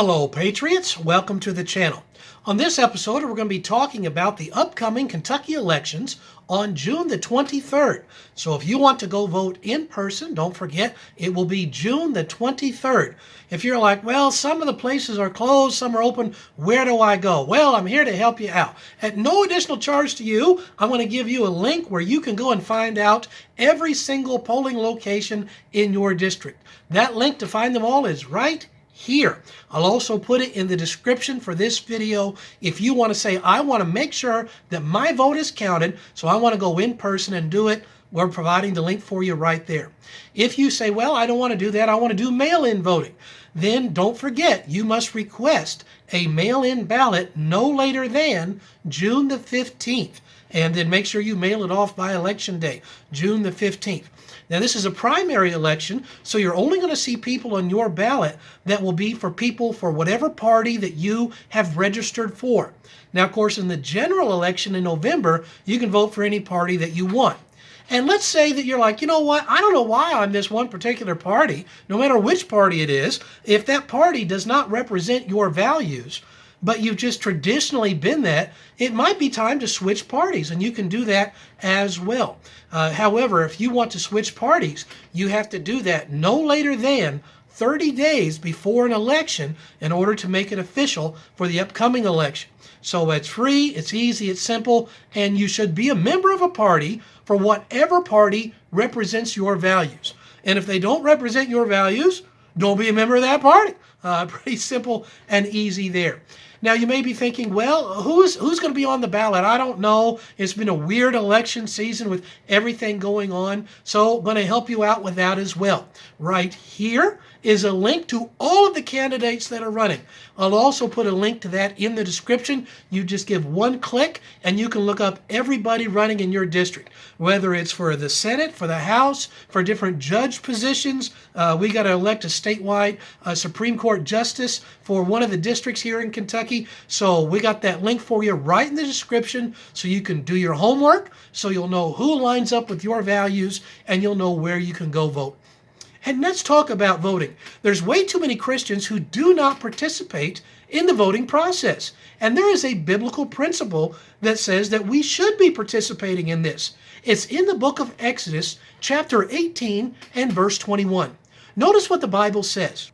Hello, Patriots. Welcome to the channel. On this episode, we're going to be talking about the upcoming Kentucky elections on June the 23rd. So if you want to go vote in person, don't forget, it will be June the 23rd. If you're like, well, some of the places are closed, some are open, where do I go? Well, I'm here to help you out. At no additional charge to you, I'm going to give you a link where you can go and find out every single polling location in your district. That link to find them all is right here. I'll also put it in the description for this video if you want to say, I want to make sure that my vote is counted, so I want to go in person and do it. We're providing the link for you right there. If you say, well, I don't want to do that, I want to do mail-in voting, then don't forget, you must request a mail-in ballot no later than June the 15th. And then make sure you mail it off by Election Day, June the 15th. Now, this is a primary election, so you're only going to see people on your ballot that will be for people for whatever party that you have registered for. Now, of course, in the general election in November, you can vote for any party that you want. And let's say that you're like, you know what, I don't know why I'm this one particular party, no matter which party it is, if that party does not represent your values, but you've just traditionally been that, it might be time to switch parties, and you can do that as well. However, if you want to switch parties, you have to do that no later than 30 days before an election in order to make it official for the upcoming election. So it's free, it's easy, it's simple, and you should be a member of a party for whatever party represents your values. And if they don't represent your values, don't be a member of that party. Pretty simple and easy there. Now, you may be thinking, well, who's going to be on the ballot? I don't know. It's been a weird election season with everything going on, so I'm going to help you out with that as well. Right here is a link to all of the candidates that are running. I'll also put a link to that in the description. You just give one click, and you can look up everybody running in your district, whether it's for the Senate, for the House, for different judge positions. We got to elect a statewide Supreme Court justice for one of the districts here in Kentucky. So we got that link for you right in the description so you can do your homework, so you'll know who lines up with your values, and you'll know where you can go vote. And let's talk about voting. There's way too many Christians who do not participate in the voting process. And there is a biblical principle that says that we should be participating in this. It's in the book of Exodus, chapter 18 and verse 21. Notice what the Bible says.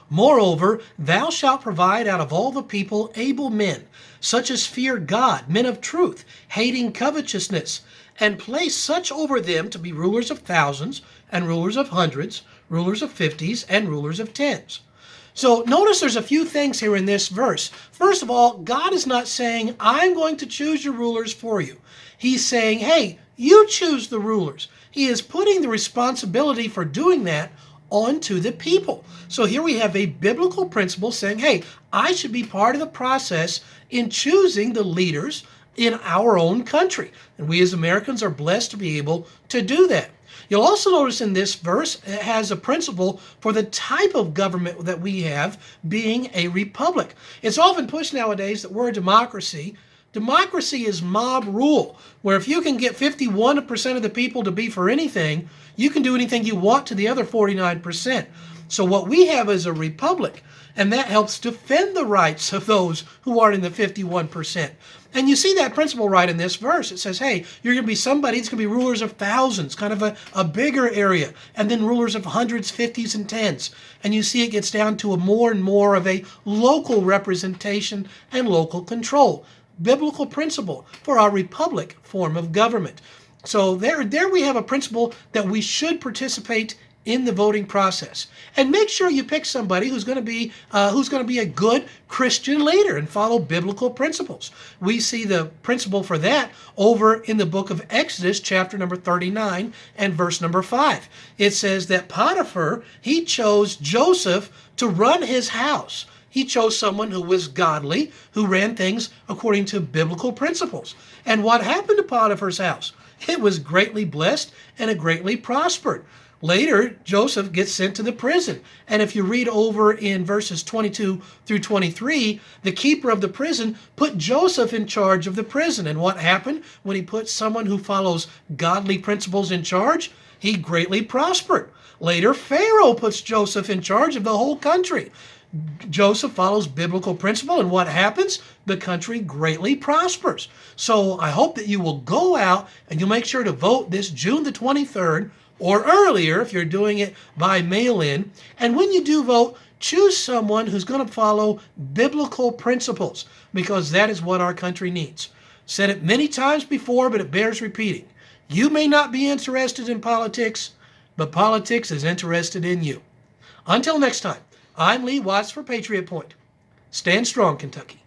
Moreover, thou shalt provide out of all the people able men, such as fear God, men of truth, hating covetousness, and place such over them to be rulers of thousands, and rulers of hundreds, rulers of fifties, and rulers of tens. So notice there's a few things here in this verse. First of all, God is not saying, I'm going to choose your rulers for you. He's saying, hey, you choose the rulers. He is putting the responsibility for doing that onto the people. So here we have a biblical principle saying, hey, I should be part of the process in choosing the leaders in our own country. And we as Americans are blessed to be able to do that. You'll also notice in this verse, it has a principle for the type of government that we have being a republic. It's often pushed nowadays that we're a democracy. Democracy is mob rule, where if you can get 51% of the people to be for anything, you can do anything you want to the other 49%. So what we have is a republic, and that helps defend the rights of those who are in the 51%. And you see that principle right in this verse. It says, hey, you're going to be somebody, it's going to be rulers of thousands, kind of a bigger area, and then rulers of hundreds, fifties, and tens. And you see it gets down to a more and more of a local representation and local control. Biblical principle for our republic form of government. So there we have a principle that we should participate in the voting process. And make sure you pick somebody who's going to be a good Christian leader and follow biblical principles. We see the principle for that over in the book of Exodus, chapter number 39 and verse number 5. It says that Potiphar, he chose Joseph to run his house. He chose someone who was godly, who ran things according to biblical principles. And what happened to Potiphar's house? It was greatly blessed and it greatly prospered. Later, Joseph gets sent to the prison. And if you read over in verses 22 through 23, the keeper of the prison put Joseph in charge of the prison. And what happened when he put someone who follows godly principles in charge? He greatly prospered. Later, Pharaoh puts Joseph in charge of the whole country. Joseph follows biblical principle, and what happens? The country greatly prospers. So I hope that you will go out and you'll make sure to vote this June the 23rd or earlier if you're doing it by mail-in. And when you do vote, choose someone who's going to follow biblical principles, because that is what our country needs. Said it many times before, but it bears repeating. You may not be interested in politics, but politics is interested in you. Until next time, I'm Lee Watts for Patriot Point. Stand strong, Kentucky.